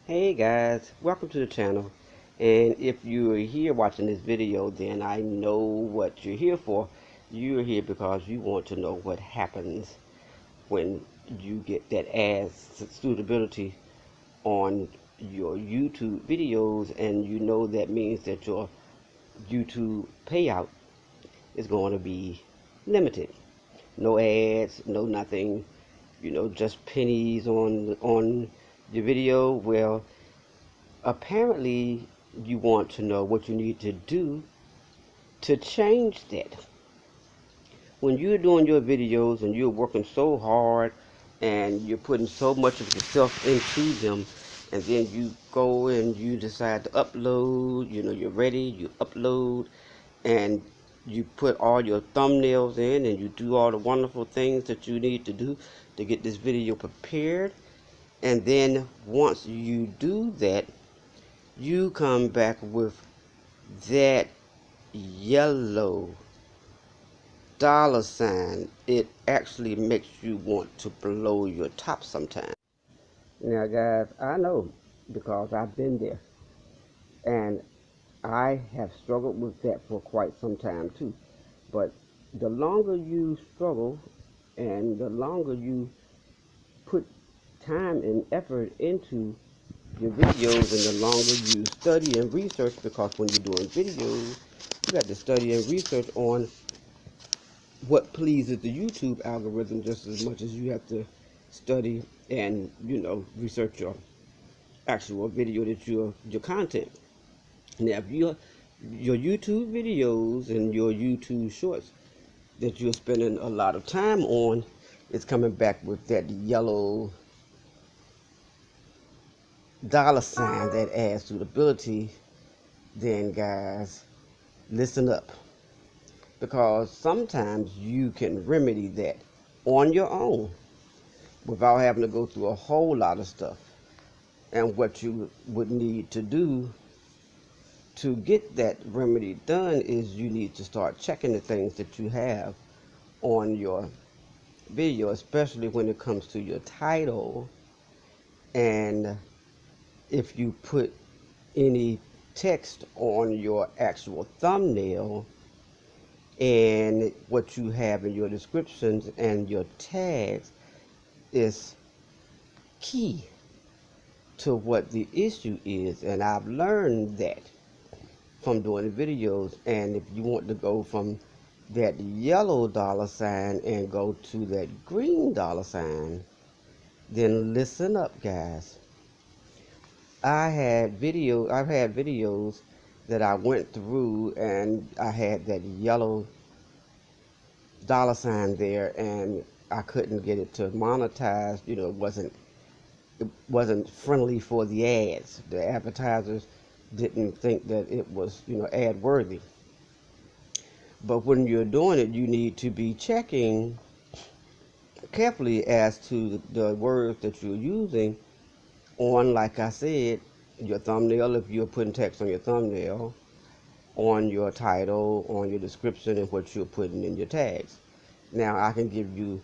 Hey guys, welcome to the channel. And if you are here watching this video, then I know what you're here for. You're here because you want to know what happens when you get that ad suitability on your YouTube videos, and you know that means that your YouTube payout is going to be limited. No ads, no nothing, just pennies on your video. Well, apparently you want to know what you need to do to change that. When you're doing your videos and you're working so hard and you're putting so much of yourself into them, and then you go and you decide to upload, you're ready, you upload, and you put all your thumbnails in and you do all the wonderful things that you need to do to get this video prepared. And then once you do that, you come back with that yellow $sign. It actually makes you want to blow your top sometimes. Now guys, I know because I've been there, and I have struggled with that for quite some time too. But the longer you struggle and the longer you put time and effort into your videos, and the longer you study and research, because when you're doing videos, you got to study and research on what pleases the YouTube algorithm just as much as you have to study and research your actual video, that your content. Now, if your YouTube videos and your YouTube shorts that you're spending a lot of time on is coming back with that yellow $sign that adds suitability, then guys, listen up, because sometimes you can remedy that on your own without having to go through a whole lot of stuff. And what you would need to do to get that remedy done is you need to start checking the things that you have on your video, especially when it comes to your title. And if you put any text on your actual thumbnail, and what you have in your descriptions and your tags is key to what the issue is. And I've learned that from doing the videos. And if you want to go from that yellow $sign and go to that green $sign, then listen up guys. I've had videos that I went through and I had that yellow $sign there, and I couldn't get it to monetize. It wasn't friendly for the ads. The advertisers didn't think that it was ad worthy. But when you're doing it, you need to be checking carefully as to the words that you're using on, like I said, your thumbnail, if you're putting text on your thumbnail, on your title, on your description, and what you're putting in your tags. Now, I can give you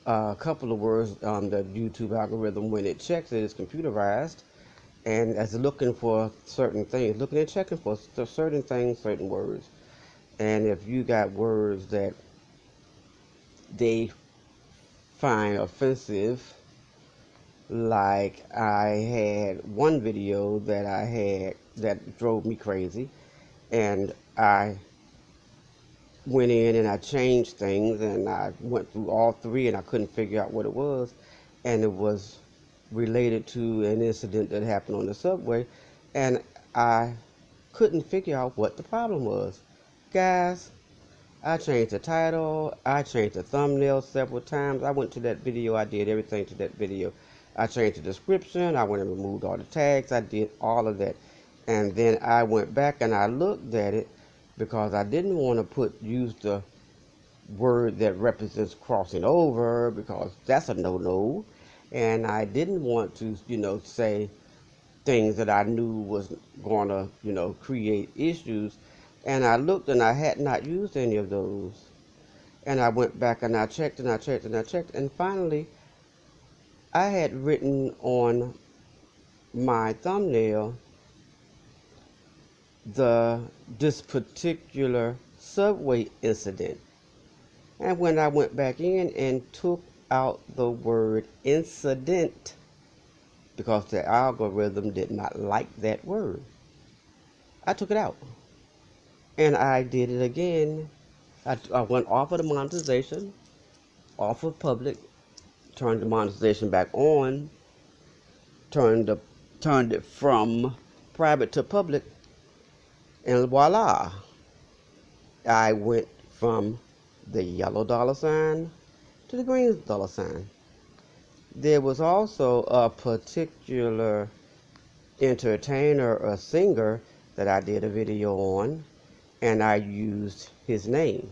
a couple of words. The YouTube algorithm, when it checks it, is computerized, and as looking for certain things, looking and checking for certain things, certain words. And if you got words that they find offensive, like I had one video that I had that drove me crazy, and I went in and I changed things, and I went through all three and I couldn't figure out what it was, and it was related to an incident that happened on the subway, and I couldn't figure out what the problem was. Guys, I changed the title, I changed the thumbnail several times. I went to that video, I did everything to that video. I changed the description, I went and removed all the tags, I did all of that. And then I went back and I looked at it, because I didn't want to use the word that represents crossing over, because that's a no-no. And I didn't want to, say things that I knew was going to, create issues. And I looked and I had not used any of those. And I went back and I checked and I checked and I checked. And finally, I had written on my thumbnail this particular subway incident. And when I went back in and took out the word incident, because the algorithm did not like that word, I took it out. And I did it again. I went off of the monetization, off of public, turned the monetization back on, turned it from private to public, and voila, I went from the yellow dollar sign to the green dollar sign. There was also a particular entertainer or singer that I did a video on, and I used his name.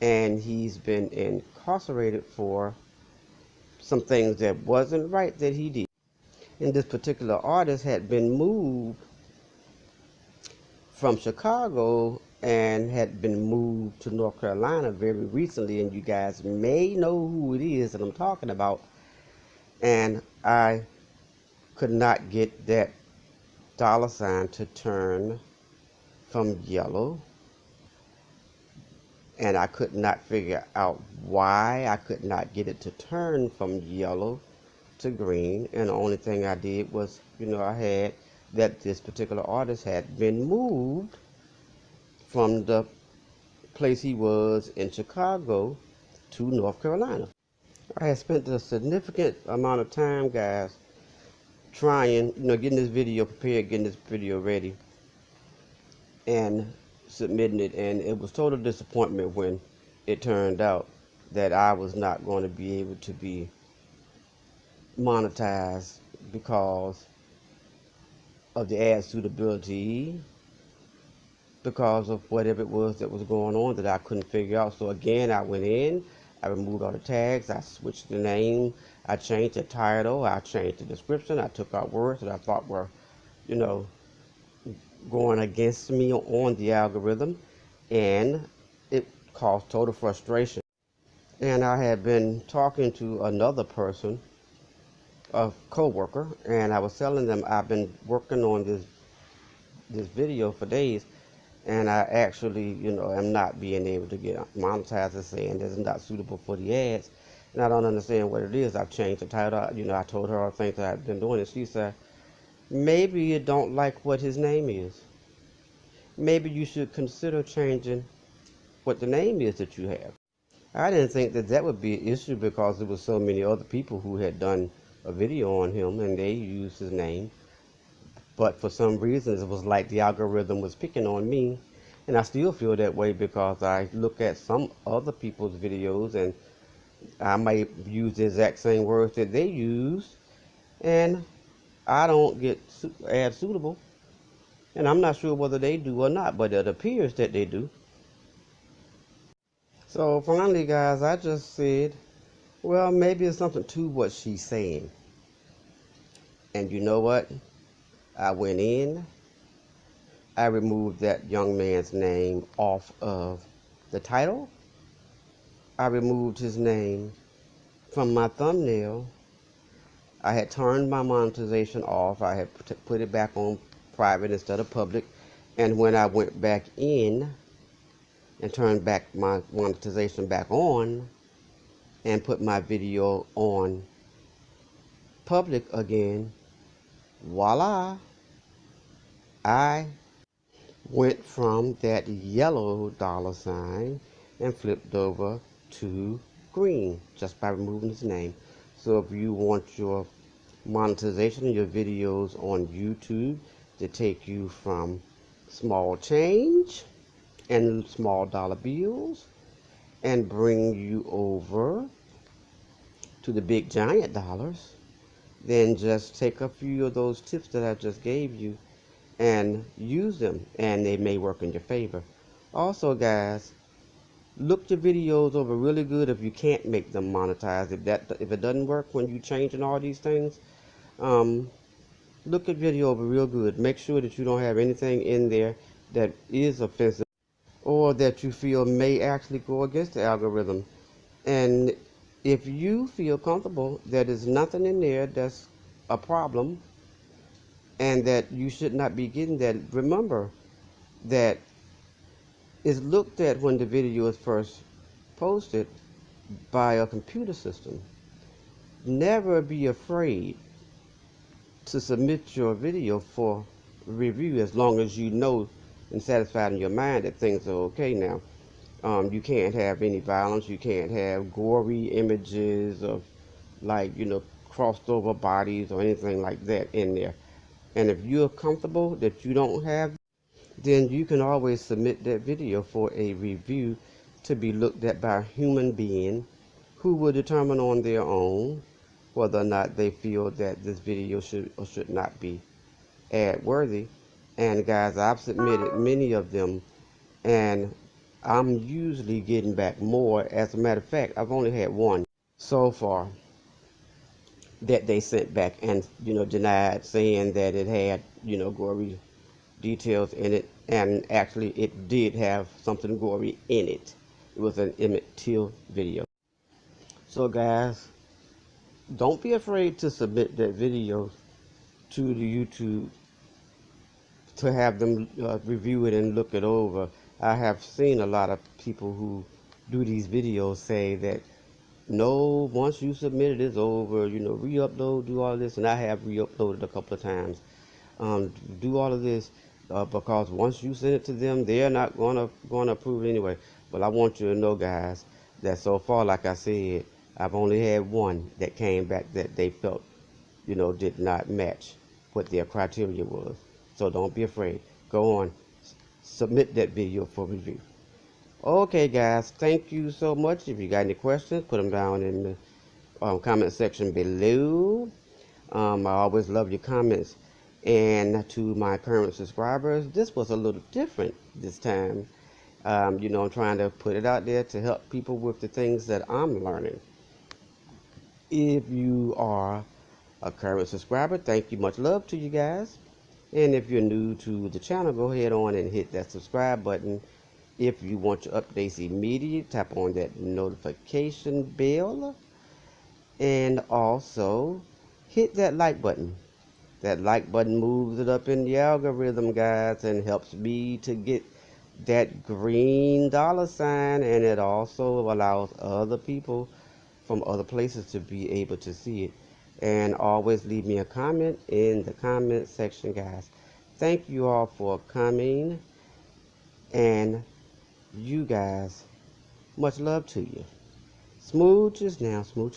And he's been incarcerated for some things that wasn't right that he did. And this particular artist had been moved from Chicago and had been moved to North Carolina very recently, and you guys may know who it is that I'm talking about. And I could not get that dollar sign to turn from yellow, and I could not figure out why I could not get it to turn from yellow to green. And the only thing I did was, I had that this particular artist had been moved from the place he was in Chicago to North Carolina. I had spent a significant amount of time, guys, trying, getting this video prepared, getting this video ready, and submitting it. And it was total disappointment when it turned out that I was not going to be able to be monetized because of the ad suitability, because of whatever it was that was going on that I couldn't figure out. So again, I went in, I removed all the tags, I switched the name, I changed the title, I changed the description, I took out words that I thought were, going against me on the algorithm, and it caused total frustration. And I had been talking to another person, a co-worker, and I was telling them I've been working on this video for days, and I actually, am not being able to get monetized, and saying it's not suitable for the ads, and I don't understand what it is. I've changed the title. I told her all the things that I've been doing, and she said, maybe you don't like what his name is. Maybe you should consider changing what the name is that you have. I didn't think that that would be an issue because there were so many other people who had done a video on him and they used his name. But for some reason, it was like the algorithm was picking on me. And I still feel that way because I look at some other people's videos and I might use the exact same words that they use, and I don't get ad suitable. And I'm not sure whether they do or not, but it appears that they do. So finally, guys, I just said, well, maybe it's something to what she's saying. And you know what? I went in, I removed that young man's name off of the title. I removed his name from my thumbnail. I had turned my monetization off. I had put it back on private instead of public. And when I went back in and turned back my monetization back on and put my video on public again, voila, I went from that yellow dollar sign and flipped over to green just by removing his name. So if you want your monetization of your videos on YouTube to take you from small change and small dollar bills and bring you over to the big giant dollars, then just take a few of those tips that I just gave you and use them, and they may work in your favor. Also, guys, look your videos over really good if you can't make them monetized. If it doesn't work when you changing all these things, look at video over real good. Make sure that you don't have anything in there that is offensive or that you feel may actually go against the algorithm. And if you feel comfortable that there's nothing in there that's a problem, and that you should not be getting that. Remember that it's looked at when the video is first posted by a computer system. Never be afraid to submit your video for review as long as you know and satisfied in your mind that things are okay now. You can't have any violence. You can't have gory images of, like, crossed over bodies or anything like that in there. And if you're comfortable that you don't have, then you can always submit that video for a review to be looked at by a human being who will determine on their own whether or not they feel that this video should or should not be ad worthy. And guys, I've submitted many of them, and I'm usually getting back more. As a matter of fact, I've only had one so far that they sent back and denied, saying that it had gory details in it, and actually it did have something gory in it. It was an Emmett Till video. So guys, don't be afraid to submit that video to the YouTube to have them review it and look it over. I have seen a lot of people who do these videos say that no, once you submit it, it's over. Re-upload, do all this, and I have re-uploaded a couple of times. Do all of this because once you send it to them, they're not gonna approve it anyway. But I want you to know, guys, that so far, like I said, I've only had one that came back that they felt did not match what their criteria was. So don't be afraid. Go on, submit that video for review. Okay, guys, thank you so much. If you got any questions, put them down in the comment section below. I always love your comments. And to my current subscribers, this was a little different this time. I'm trying to put it out there to help people with the things that I'm learning. If you are a current subscriber, thank you. Much love to you guys. And if you're new to the channel, go ahead on and hit that subscribe button. If you want your updates immediate, tap on that notification bell. And also hit that like button. That like button moves it up in the algorithm, guys, and helps me to get that green $sign. And it also allows other people from other places to be able to see it. And always leave me a comment in the comment section, guys. Thank you all for coming, and you guys, much love to you. Smooches now, smooches.